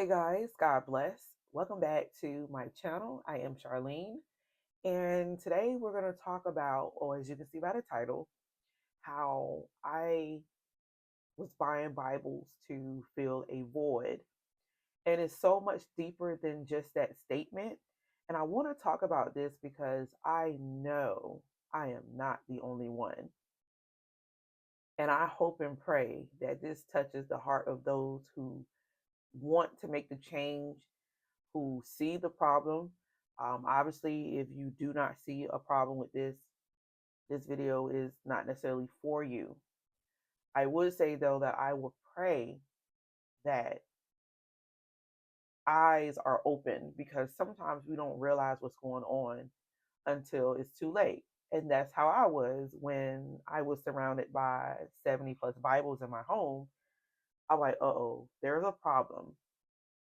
Hey guys, God bless. Welcome back to my channel. I am Charlene, and today we're going to talk about, or as you can see by the title, how I was buying Bibles to fill a void. And it's so much deeper than just that statement. And I want to talk about this because I know I am not the only one. And I hope and pray that this touches the heart of those who want to make the change, who see the problem. Obviously, if you do not see a problem with this video is not necessarily for you. I would say though that I would pray that eyes are open, because sometimes we don't realize what's going on until it's too late. And that's how I was when I was surrounded by 70 plus Bibles in my home. I'm like, uh-oh, there's a problem.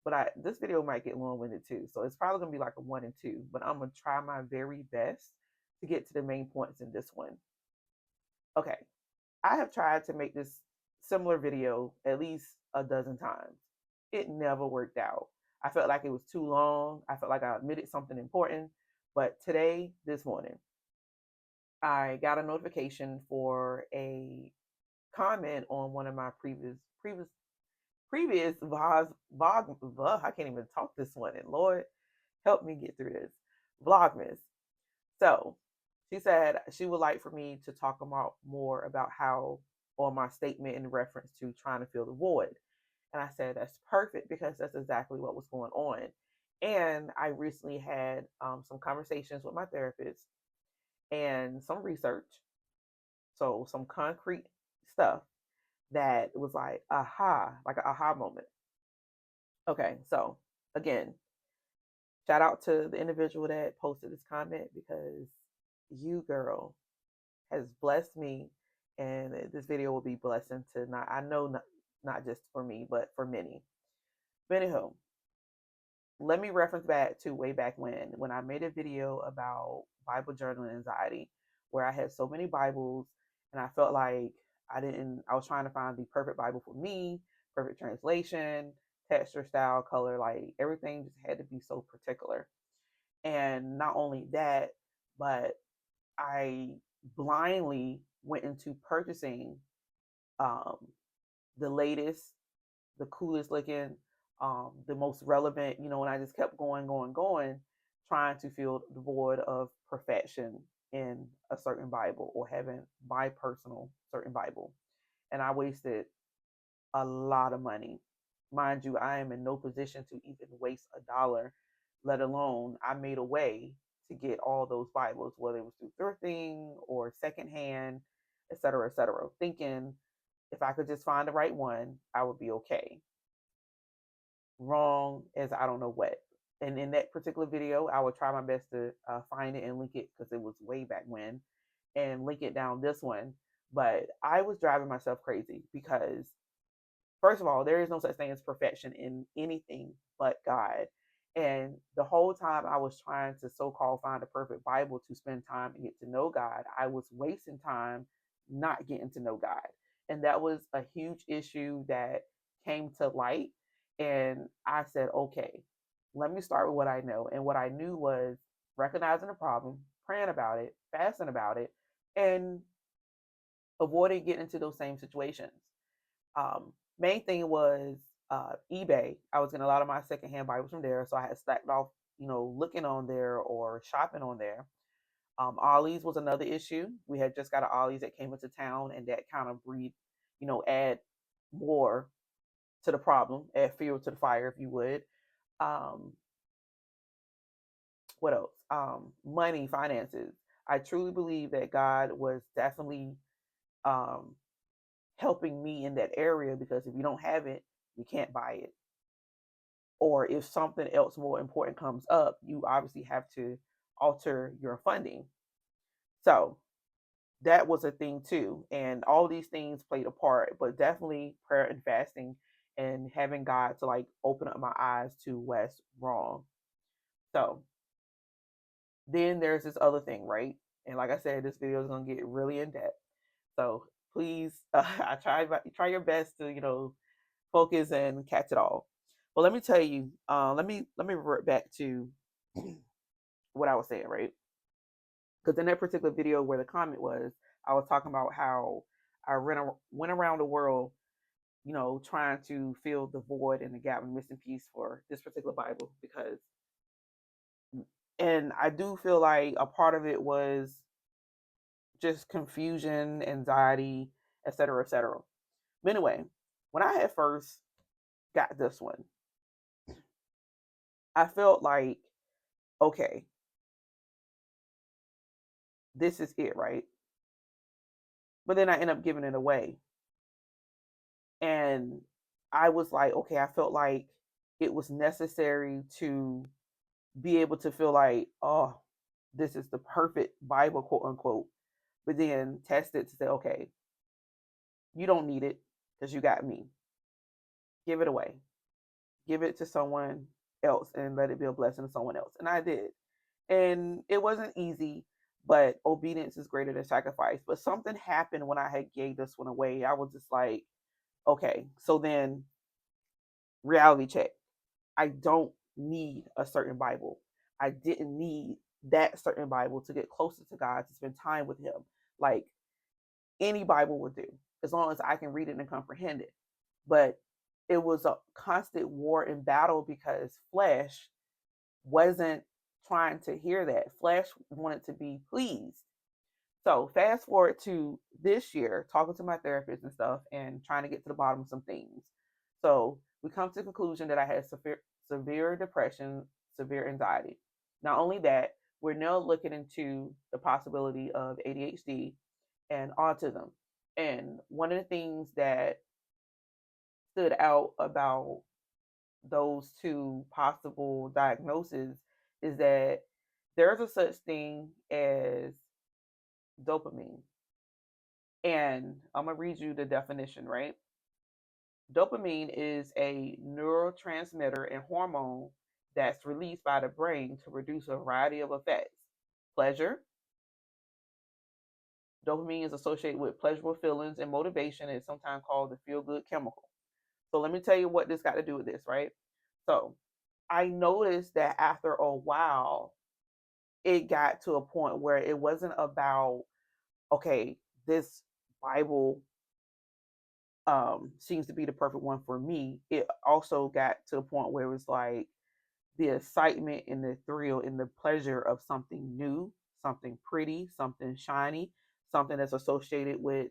But this video might get long-winded too, so it's probably gonna be like a 1 and 2. But I'm gonna try my very best to get to the main points in this one. Okay, I have tried to make this similar video at least a dozen times. It never worked out. I felt like it was too long. I felt like I omitted something important. But today, this morning, I got a notification for a comment on one of my previous vlog. I can't even talk this one, and Lord help me get through this vlogmas. So she said she would like for me to talk about more about how, or my statement in reference to trying to fill the void. And I said that's perfect, because that's exactly what was going on. And I recently had some conversations with my therapist and some research, so some concrete stuff that was like an aha moment. Okay, so again, shout out to the individual that posted this comment, because you, girl, has blessed me, and this video will be blessing to not just for me, but for many. But anywho, let me reference back to way back when I made a video about Bible journaling anxiety, where I had so many Bibles and I felt like I was trying to find the perfect Bible for me, perfect translation, texture, style, color, like everything just had to be so particular. And not only that, but I blindly went into purchasing um, the latest, the coolest looking, the most relevant, and I just kept going, trying to fill the void of perfection in a certain Bible, or having my personal certain Bible. And I wasted a lot of money. Mind you, I am in no position to even waste $1, let alone I made a way to get all those Bibles, whether it was through thrifting or secondhand, et cetera, thinking if I could just find the right one, I would be okay. Wrong as I don't know what. And in that particular video, I would try my best to find it and link it, because it was way back when, and link it down this one. But I was driving myself crazy, because first of all, there is no such thing as perfection in anything but God. And the whole time I was trying to so-called find a perfect Bible to spend time and get to know God, I was wasting time not getting to know God. And that was a huge issue that came to light. And I said, okay, let me start with what I know. And what I knew was recognizing the problem, praying about it, fasting about it, and avoiding getting into those same situations. Main thing was eBay. I was getting a lot of my secondhand Bibles from there, so I had stacked off, looking on there or shopping on there. Ollie's was another issue. We had just got an Ollie's that came into town, and that kind of add more to the problem, add fuel to the fire, if you would. Um, what else? Money, finances. I truly believe that God was definitely um, helping me in that area, because if you don't have it, you can't buy it. Or if something else more important comes up, you obviously have to alter your funding. So that was a thing too. And all these things played a part, but definitely prayer and fasting and having God to like open up my eyes to what's wrong. So then there's this other thing, right? And like I said, this video is going to get really in depth. So please, I try your best to, focus and catch it all. But let me tell you, let me revert back to what I was saying, right? Because in that particular video where the comment was, I was talking about how I went around the world, trying to fill the void and the gap and missing piece for this particular Bible. And I do feel like a part of it was just confusion, anxiety, etc., etc. But anyway, when I had first got this one, I felt like, okay, this is it, right? But then I end up giving it away. And I was like, okay, I felt like it was necessary to be able to feel like, oh, this is the perfect Bible, quote unquote. But then test it to say, okay, you don't need it because you got me. Give it away. Give it to someone else and let it be a blessing to someone else. And I did. And it wasn't easy, but obedience is greater than sacrifice. But something happened when I had gave this one away. I was just like, okay, so then reality check. I don't need a certain Bible. I didn't need that certain Bible to get closer to God, to spend time with Him. Like any Bible would do, as long as I can read it and comprehend it. But it was a constant war and battle because flesh wasn't trying to hear that. Flesh wanted to be pleased. So fast forward to this year, talking to my therapist and stuff and trying to get to the bottom of some things. So we come to the conclusion that I had severe depression, severe anxiety. Not only that, we're now looking into the possibility of ADHD and autism. And one of the things that stood out about those two possible diagnoses is that there's a such thing as dopamine. And I'm going to read you the definition, right? Dopamine is a neurotransmitter and hormone that's released by the brain to produce a variety of effects. Pleasure. Dopamine is associated with pleasurable feelings and motivation. It's sometimes called the feel good chemical. So let me tell you what this got to do with this, right? So I noticed that after a while, it got to a point where it wasn't about, okay, this Bible seems to be the perfect one for me. It also got to the point where it was like the excitement and the thrill and the pleasure of something new, something pretty, something shiny, something that's associated with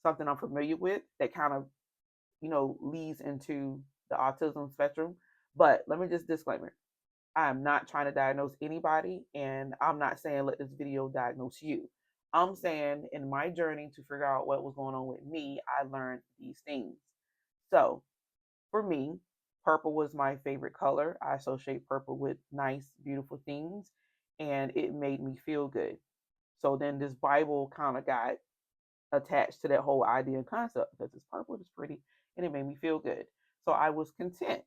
something I'm familiar with that kind of, leads into the autism spectrum. But let me just disclaimer. I'm not trying to diagnose anybody, and I'm not saying let this video diagnose you. I'm saying in my journey to figure out what was going on with me, I learned these things. So for me, purple was my favorite color. I associate purple with nice, beautiful things, and it made me feel good. So then this Bible kind of got attached to that whole idea and concept because it's purple, it's pretty, and it made me feel good. So I was content.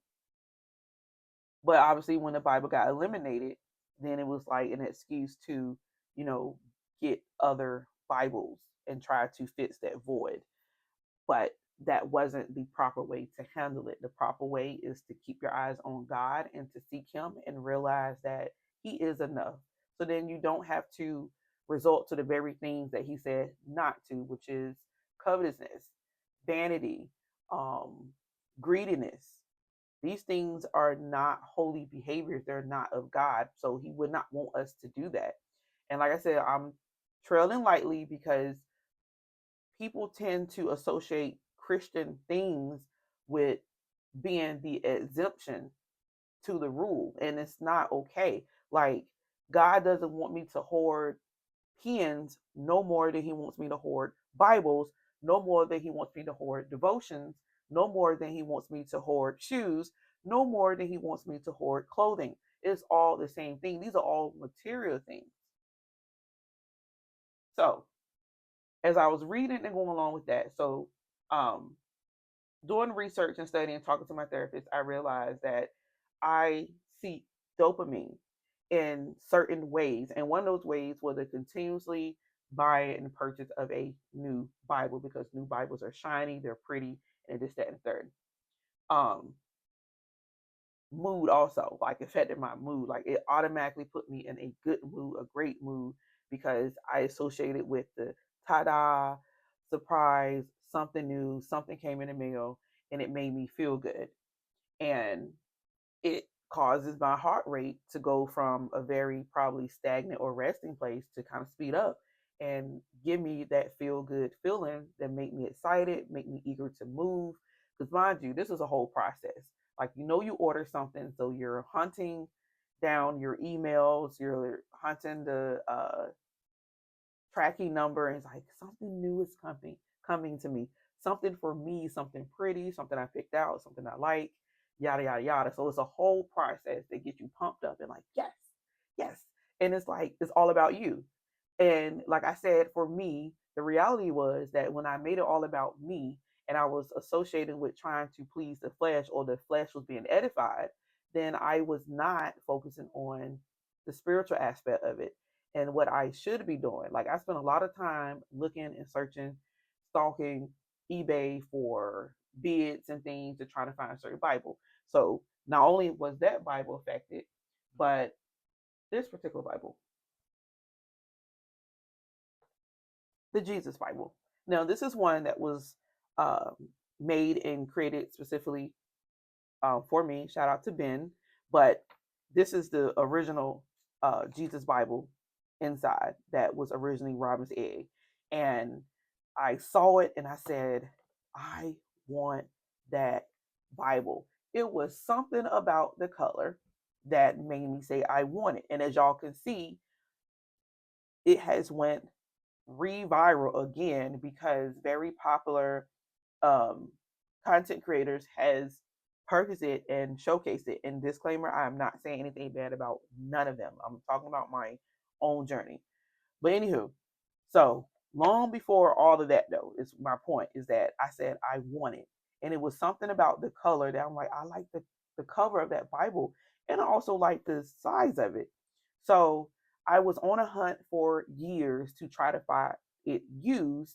But obviously, when the Bible got eliminated, then it was like an excuse to, you know, get other Bibles and try to fix that void. But that wasn't the proper way to handle it. The proper way is to keep your eyes on God and to seek Him and realize that He is enough. So then you don't have to resort to the very things that He said not to, which is covetousness, vanity, um, greediness. These things are not holy behaviors. They're not of God. So He would not want us to do that. And like I said, I'm trailing lightly because people tend to associate Christian things with being the exemption to the rule, and it's not okay. Like, God doesn't want me to hoard pens no more than He wants me to hoard Bibles, no more than He wants me to hoard devotions, no more than He wants me to hoard shoes, no more than He wants me to hoard clothing. It's all the same thing. These are all material things. So as I was reading and going along with that, so um, doing research and studying and talking to my therapist, I realized that I seek dopamine in certain ways. And one of those ways was to continuously buy and purchase of a new Bible because new Bibles are shiny, they're pretty, and this, that, and third. Um, mood also, like affected my mood. Like it automatically put me in a good mood, a great mood, because I associated with the ta-da, surprise, something new, something came in the mail, and it made me feel good. And it causes my heart rate to go from a very probably stagnant or resting place to kind of speed up and give me that feel good feeling that make me excited, make me eager to move. Because mind you, this is a whole process. Like you order something, so you're hunting down your emails, you're hunting the tracking number, and it's like something new is coming to me, something for me, something pretty, something I picked out, something I like, yada yada yada. So it's a whole process that gets you pumped up and like, yes, yes. And it's like it's all about you. And like I said, for me, the reality was that when I made it all about me and I was associated with trying to please the flesh, or the flesh was being edified, then I was not focusing on the spiritual aspect of it and what I should be doing. Like I spent a lot of time looking and searching, stalking eBay for bids and things to try to find a certain Bible. So not only was that Bible affected, but this particular Bible, the Jesus Bible. Now, this is one that was um, made and created specifically for me. Shout out to Ben. But this is the original Jesus Bible inside that was originally Robin's egg. And I saw it and I said, I want that Bible. It was something about the color that made me say I want it. And as y'all can see, it has went re-viral again because very popular um, content creators has purchased it and showcased it. And disclaimer, I'm not saying anything bad about none of them. I'm talking about my own journey. But anywho, so long before all of that though, is my point is that I said I want it. And it was something about the color that I'm like, I like the cover of that Bible. And I also like the size of it. So I was on a hunt for years to try to find it used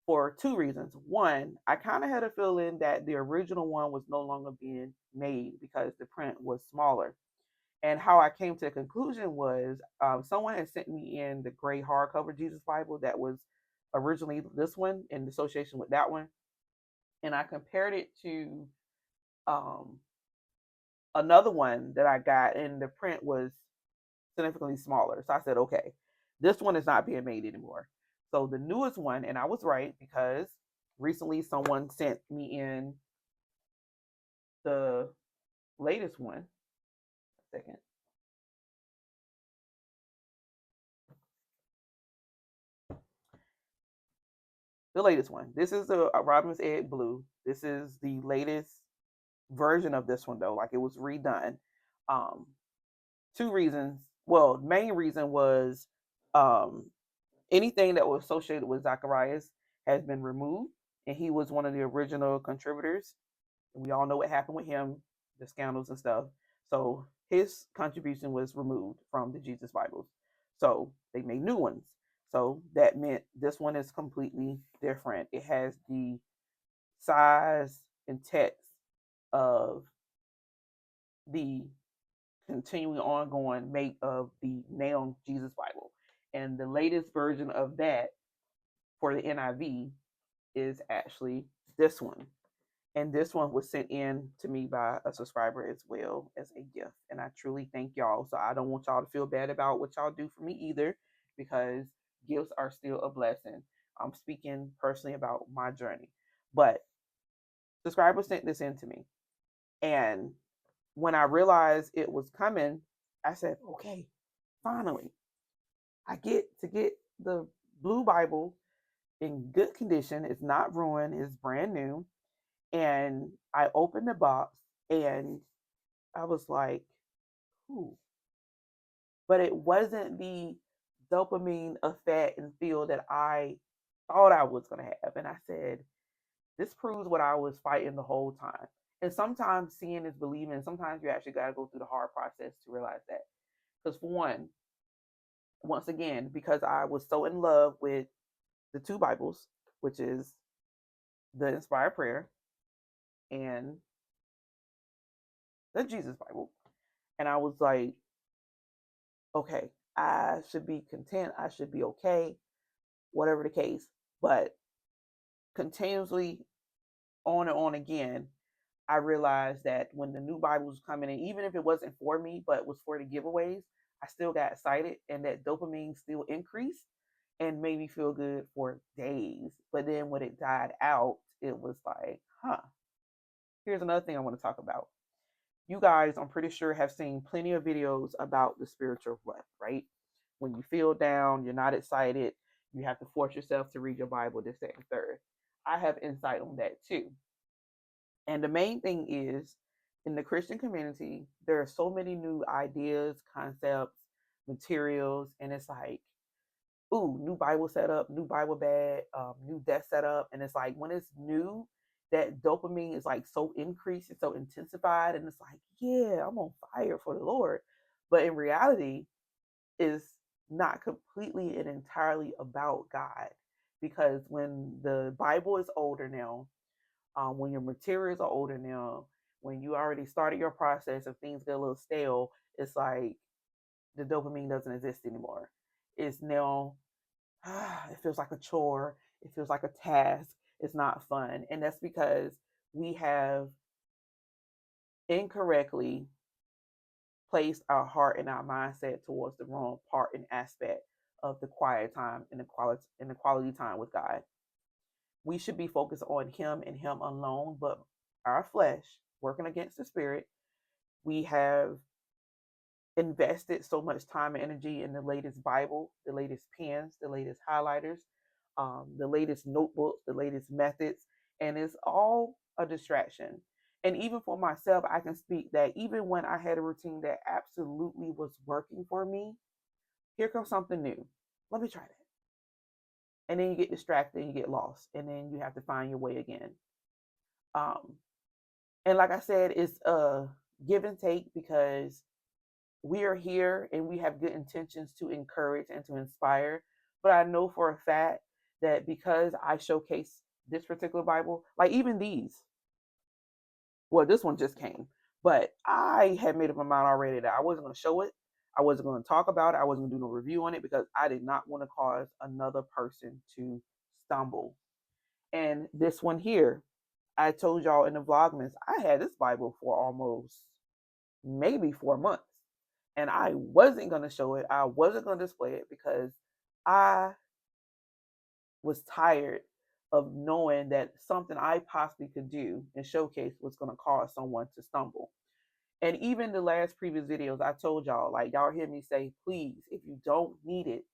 for two reasons. One, I kind of had a feeling that the original one was no longer being made because the print was smaller. And how I came to the conclusion was someone had sent me in the gray hardcover Jesus Bible that was originally this one in association with that one. And I compared it to um, another one that I got, and the print was significantly smaller. So I said, okay, this one is not being made anymore. So the newest one, and I was right because recently someone sent me in the latest one. A second. The latest one. This is the Robin's Egg Blue. This is the latest version of this one though. Like it was redone. Um, two reasons. Well, main reason was um, anything that was associated with Zacharias has been removed, and he was one of the original contributors. And we all know what happened with him, the scandals and stuff. So his contribution was removed from the Jesus Bibles. So they made new ones. So that meant this one is completely different. It has the size and text of the continuing ongoing make of the now Jesus Bible. And the latest version of that for the NIV is actually this one. And this one was sent in to me by a subscriber as well as a gift. And I truly thank y'all. So I don't want y'all to feel bad about what y'all do for me either, because gifts are still a blessing. I'm speaking personally about my journey. But subscriber sent this in to me. And when I realized it was coming, I said, okay, finally, I get to get the blue Bible in good condition. It's not ruined, it's brand new. And I opened the box and I was like, ooh. But it wasn't the dopamine effect and feel that I thought I was going to have. And I said, this proves what I was fighting the whole time. And sometimes seeing is believing. And sometimes you actually got to go through the hard process to realize that. Because for one, once again, because I was so in love with the two Bibles, which is the Inspired Prayer and the Jesus Bible. And I was like, okay, I should be content. I should be okay, whatever the case. But continuously on and on again, I realized that when the new Bible was coming in, even if it wasn't for me, but was for the giveaways, I still got excited and that dopamine still increased and made me feel good for days. But then when it died out, it was like, here's another thing I want to talk about. You guys, I'm pretty sure, have seen plenty of videos about the spiritual rut, right? When you feel down, you're not excited, you have to force yourself to read your Bible, this, that, and third. I have insight on that too. And the main thing is, in the Christian community, there are so many new ideas, concepts, materials, and it's like, ooh, new Bible setup, new Bible bag, new desk setup. And it's like when it's new, that dopamine is like so increased and so intensified. And it's like, yeah, I'm on fire for the Lord. But in reality, is not completely and entirely about God. Because when the Bible is older now, when your materials are older now, when you already started your process and things get a little stale, it's like the dopamine doesn't exist anymore. It's now, it feels like a chore. It feels like a task. It's not fun. And that's because we have incorrectly placed our heart and our mindset towards the wrong part and aspect of the quiet time and the quality time with God. We should be focused on Him and Him alone, but our flesh working against the spirit, we have invested so much time and energy in the latest Bible, the latest pens, the latest highlighters, the latest notebooks, the latest methods, and it's all a distraction. And even for myself, I can speak that even when I had a routine that absolutely was working for me, here comes something new. Let me try that. And then you get distracted and you get lost, and then you have to find your way again. Um, and like I said, it's a give and take because we are here and we have good intentions to encourage and to inspire. But I know for a fact that because I showcase this particular Bible, like even these, well, this one just came, but I had made up my mind already that I wasn't going to show it. I wasn't going to talk about it. I wasn't going to do no review on it because I did not want to cause another person to stumble. And this one here, I told y'all in the Vlogmas, I had this Bible for almost maybe 4 months. And I wasn't going to show it. I wasn't going to display it because I was tired of knowing that something I possibly could do and showcase was going to cause someone to stumble. And even the last previous videos, I told y'all, like, y'all hear me say, please, if you don't need it,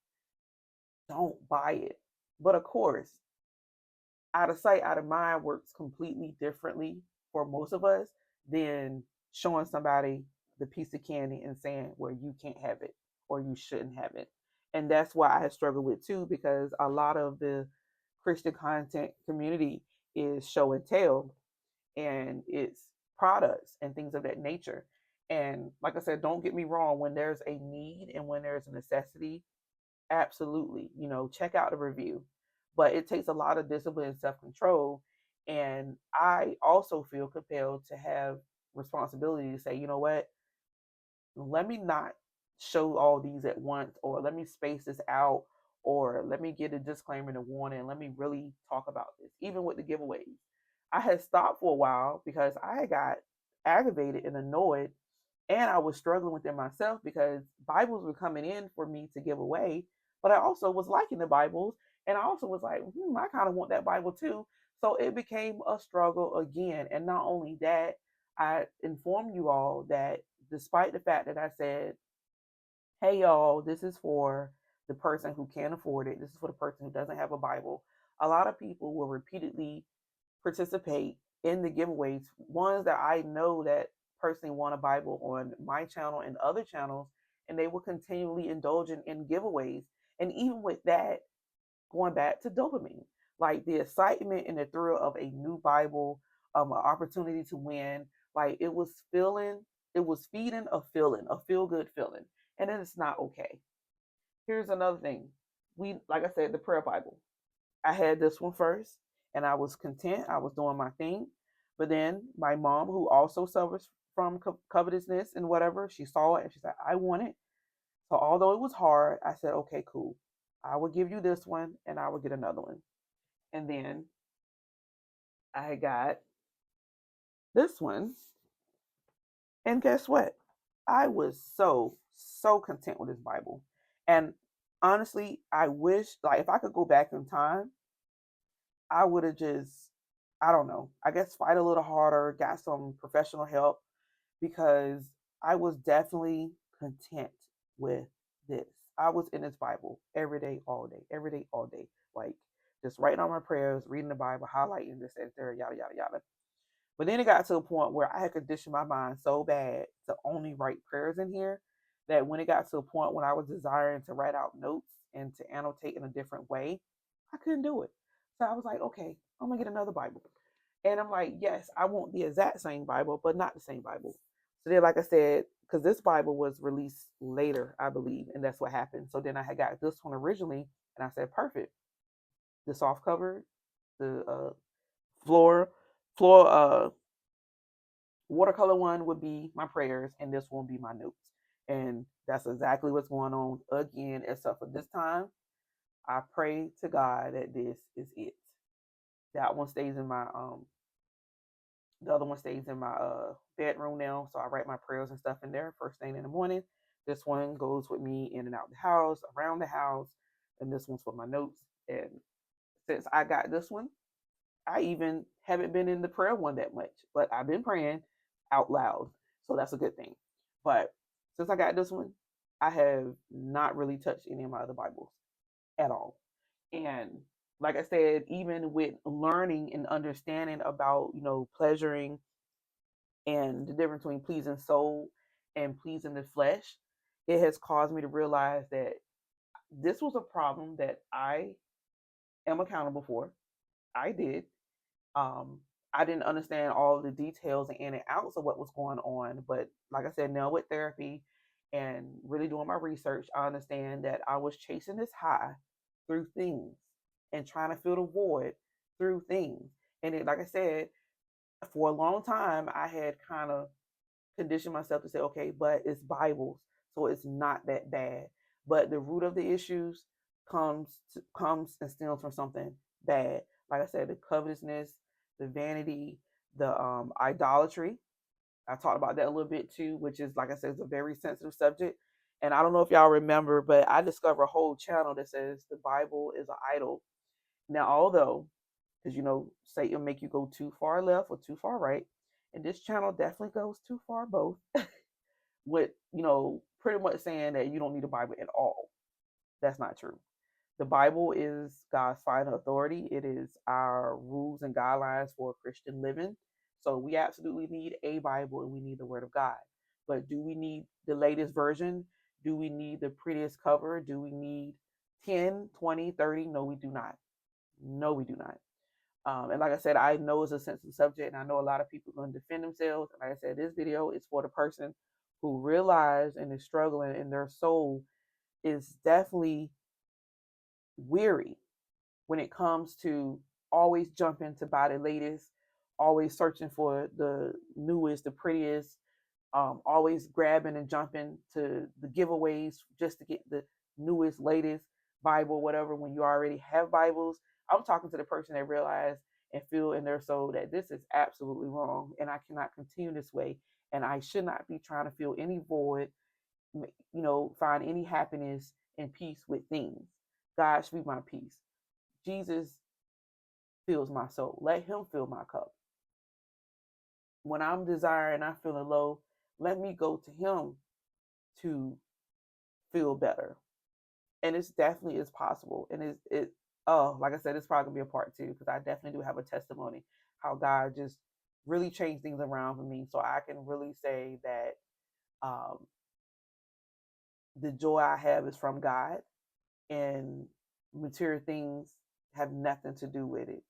don't buy it. But of course, out of sight, out of mind works completely differently for most of us than showing somebody the piece of candy and saying, well, you can't have it or you shouldn't have it. And that's why I have struggled with too, because a lot of the Christian content community is show and tell and it's products and things of that nature. And like I said, don't get me wrong, when there's a need and when there's a necessity, absolutely, check out the review. But it takes a lot of discipline and self-control. And I also feel compelled to have responsibility to say, you know what, let me not show all these at once, or let me space this out, or let me get a disclaimer and a warning. Let me really talk about this, even with the giveaways. I had stopped for a while because I got aggravated and annoyed, and I was struggling with them myself because Bibles were coming in for me to give away, but I also was liking the Bibles, and I also was like, I kind of want that Bible too. So it became a struggle again. And not only that, I informed you all that despite the fact that I said, hey, y'all, this is for the person who can't afford it, this is for the person who doesn't have a Bible, a lot of people will repeatedly participate in the giveaways, ones that I know that personally want a Bible on my channel and other channels, and they will continually indulge in giveaways. And even with that, going back to dopamine, like the excitement and the thrill of a new Bible, an opportunity to win, like it was feeding a feeling, a feel good feeling. And then it's not okay. Here's another thing. Like I said, the prayer Bible. I had this one first and I was content. I was doing my thing. But then my mom, who also suffers from covetousness and whatever. She saw it and she said, I want it. So although it was hard, I said, okay, cool. I will give you this one and I will get another one. And then I got this one. And guess what? I was so content with this Bible. And honestly, I wish, like, if I could go back in time, I would have just, I don't know, I guess fight a little harder, got some professional help, because I was definitely content with this. I was in this Bible every day, all day, every day, all day. Like, just writing on my prayers, reading the Bible, highlighting this and there, yada, yada, yada. But then it got to a point where I had conditioned my mind so bad to only write prayers in here that when it got to a point when I was desiring to write out notes and to annotate in a different way, I couldn't do it. So I was like, okay, I'm gonna get another Bible. And I'm like, yes, I want the exact same Bible, but not the same Bible. So then, like I said, because this Bible was released later, I believe, and that's what happened. So then I had got this one originally, and I said, perfect. The soft cover, the floor, watercolor one would be my prayers, and this one would be my notes. And that's exactly what's going on again, except for this time, I pray to God that this is it. That one stays in my the other one stays in my bedroom now. So I write my prayers and stuff in there first thing in the morning. This one goes with me in and out the house, around the house, and this one's for my notes. And since I got this one, I even haven't been in the prayer one that much, but I've been praying out loud. So that's a good thing. But since I got this one, I have not really touched any of my other Bibles at all. And like I said, even with learning and understanding about, pleasuring and the difference between pleasing soul and pleasing the flesh, it has caused me to realize that this was a problem that I am accountable for. I did. Um, I didn't understand all the details and in and outs of what was going on, but like I said, now with therapy and really doing my research, I understand that I was chasing this high through things and trying to fill the void through things. And it, like I said, for a long time, I had kind of conditioned myself to say, okay, but it's Bibles, so it's not that bad. But the root of the issues comes and stems from something bad. Like I said, the covetousness, the vanity, the idolatry. I talked about that a little bit too, which is, like I said, it's a very sensitive subject. And I don't know if y'all remember, but I discovered a whole channel that says the Bible is an idol. Now, although, because Satan make you go too far left or too far right, and this channel definitely goes too far both, with pretty much saying that you don't need a Bible at all. That's not true. The Bible is God's final authority. It is our rules and guidelines for Christian living. So we absolutely need a Bible and we need the Word of God. But do we need the latest version? Do we need the prettiest cover? Do we need 10, 20, 30? No, we do not. No, we do not. And like I said, I know it's a sensitive subject, and I know a lot of people are going to defend themselves. And like I said, this video is for the person who realized and is struggling, and their soul is definitely weary when it comes to always jumping to buy the latest, always searching for the newest, the prettiest, always grabbing and jumping to the giveaways just to get the newest, latest Bible, whatever, when you already have Bibles. I'm talking to the person that realized and feel in their soul that this is absolutely wrong and I cannot continue this way. And I should not be trying to fill any void, find any happiness and peace with things. God should be my peace. Jesus fills my soul. Let him fill my cup. When I'm desiring, I'm feeling low, let me go to him to feel better. And it's definitely is possible. And like I said, it's probably gonna be a part two, because I definitely do have a testimony how God just really changed things around for me. So I can really say that the joy I have is from God, and material things have nothing to do with it.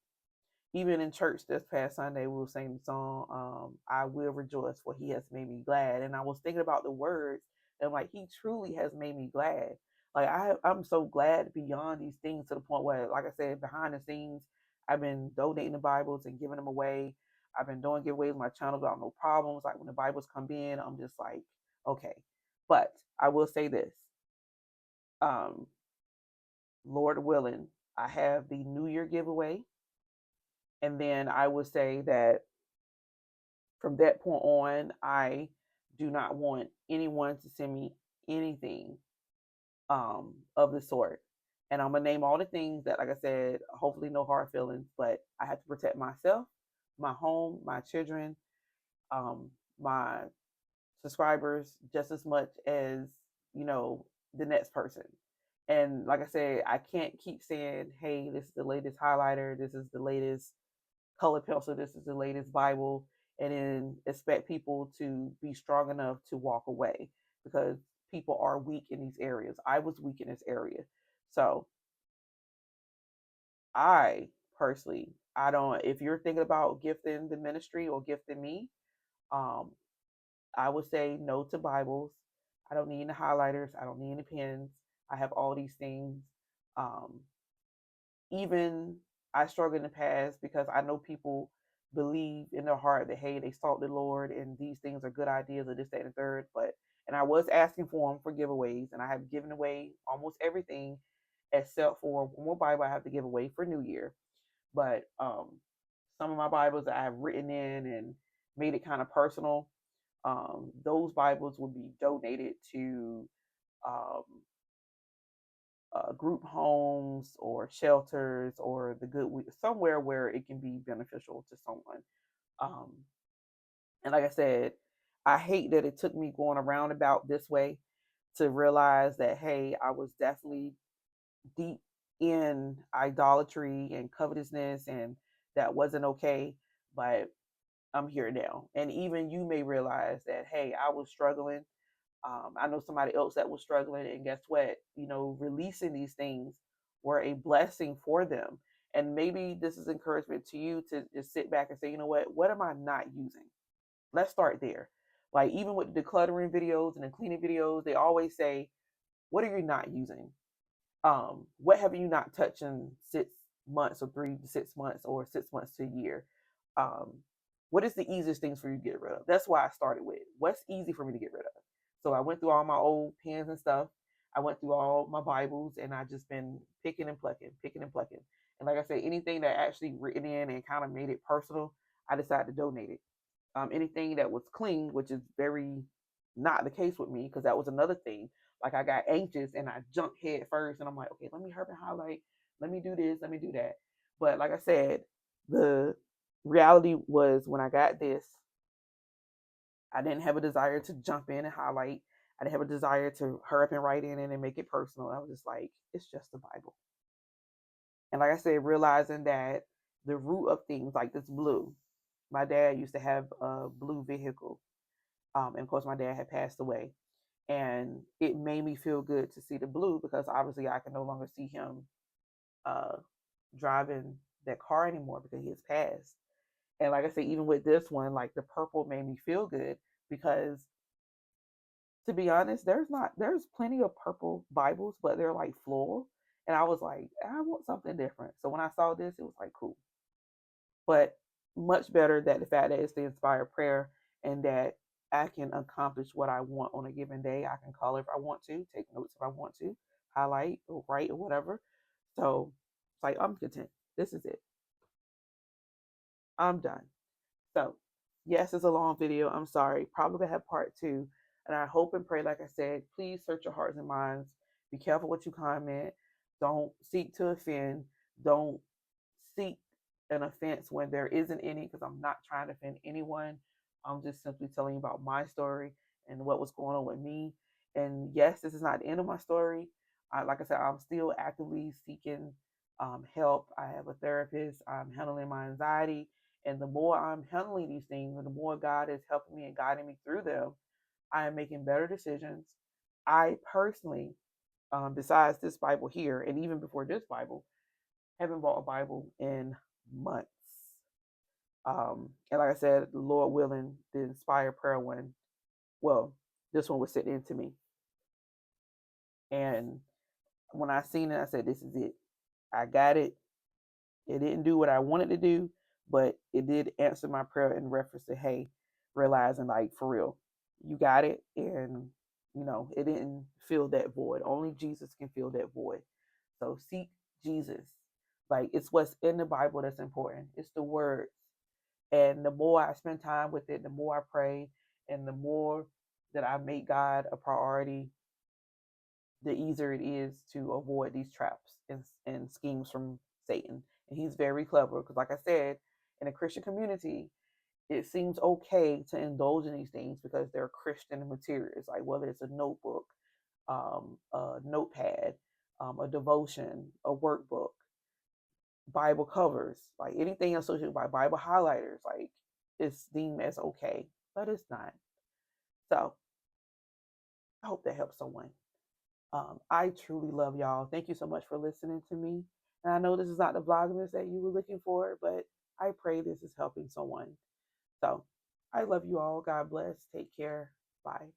Even in church this past Sunday, we were singing the song, I will rejoice, for he has made me glad. And I was thinking about the words, and like, he truly has made me glad. Like, I'm so glad beyond these things, to the point where, like I said, behind the scenes, I've been donating the Bibles and giving them away. I've been doing giveaways on my channel without no problems. Like when the Bibles come in, I'm just like, okay. But I will say this, Lord willing, I have the New Year giveaway. And then I would say that from that point on, I do not want anyone to send me anything of the sort. And I'm gonna name all the things that, like I said, hopefully no hard feelings, but I have to protect myself, my home, my children, my subscribers just as much as, you know, the next person. And like I said, I can't keep saying, hey, this is the latest highlighter, this is the latest color pencil, this is the latest Bible, and then expect people to be strong enough to walk away, because people are weak in these areas. I was weak in this area. So I personally, I don't, if you're thinking about gifting the ministry or gifting me, um, I would say no to Bibles. I don't need any highlighters. I don't need any pens. I have all these things. Um, Even I struggled in the past because I know people believe in their heart that, hey, they sought the Lord and these things are good ideas or this, that, and the third. But, and I was asking for them for giveaways, and I have given away almost everything except for one more Bible I have to give away for New Year. But some of my Bibles that I have written in and made it kind of personal, those Bibles will be donated to um, group homes or shelters or the Goodwill, somewhere where it can be beneficial to someone. Um, and like I said, I hate that it took me going around about this way to realize that, hey, I was definitely deep in idolatry and covetousness, and that wasn't okay. But I'm here now. And even you may realize that, hey, I was struggling. I know somebody else that was struggling, and guess what? You know, releasing these things were a blessing for them. And maybe this is encouragement to you to just sit back and say, you know what am I not using? Let's start there. Like even with the decluttering videos and the cleaning videos, they always say, what are you not using? What have you not touched in 6 months or 3 to 6 months or 6 months to a year? Um, what is the easiest things for you to get rid of? That's why I started with what's easy for me to get rid of. So I went through all my old pens and stuff. I went through all my Bibles, and I just been picking and plucking, picking and plucking. And like I said, anything that actually written in and kind of made it personal, I decided to donate it. Anything that was clean, which is very not the case with me, because that was another thing. Like I got anxious and I jumped head first, and I'm like, okay, let me herb and highlight, let me do this, let me do that. But like I said, the reality was when I got this, I didn't have a desire to jump in and highlight. I didn't have a desire to hurry up and write in it and make it personal. I was just like, it's just the Bible. And like I said, realizing that the root of things like this blue, my dad used to have a blue vehicle. And of course, my dad had passed away. And it made me feel good to see the blue, because obviously I can no longer see him uh, driving that car anymore because he has passed. And like I say, even with this one, like the purple made me feel good, because to be honest, there's plenty of purple Bibles, but they're like floral. And I was like, I want something different. So when I saw this, it was like cool. But much better that the fact that it's the inspired prayer, and that I can accomplish what I want on a given day. I can color if I want to, take notes if I want to, highlight or write or whatever. So it's like, I'm content. This is it. I'm done. So yes, it's a long video. I'm sorry. Probably gonna have part two. And I hope and pray, like I said, please search your hearts and minds. Be careful what you comment. Don't seek to offend. Don't seek an offense when there isn't any, because I'm not trying to offend anyone. I'm just simply telling you about my story and what was going on with me. And yes, this is not the end of my story. Like I said, I'm still actively seeking help. I have a therapist. I'm handling my anxiety. And the more I'm handling these things, and the more God is helping me and guiding me through them, I am making better decisions. I personally, besides this Bible here, and even before this Bible, haven't bought a Bible in months. And like I said, Lord willing, the inspired prayer one, well, this one was sent in to me. And when I seen it, I said, this is it. I got it. It didn't do what I wanted to do, but it did answer my prayer in reference to, hey, realizing like for real, you got it. And, it didn't fill that void. Only Jesus can fill that void. So seek Jesus. Like it's what's in the Bible that's important. It's the words. And the more I spend time with it, the more I pray, and the more that I make God a priority, the easier it is to avoid these traps and schemes from Satan. And he's very clever because, like I said, in a Christian community, it seems okay to indulge in these things because they're Christian materials, like whether it's a notebook, a notepad, a devotion, a workbook, Bible covers, like anything associated by Bible highlighters, like it's deemed as okay, but it's not. So I hope that helps someone. I truly love y'all. Thank you so much for listening to me. And I know this is not the vlogmas that you were looking for, but I pray this is helping someone. So I love you all. God bless. Take care. Bye.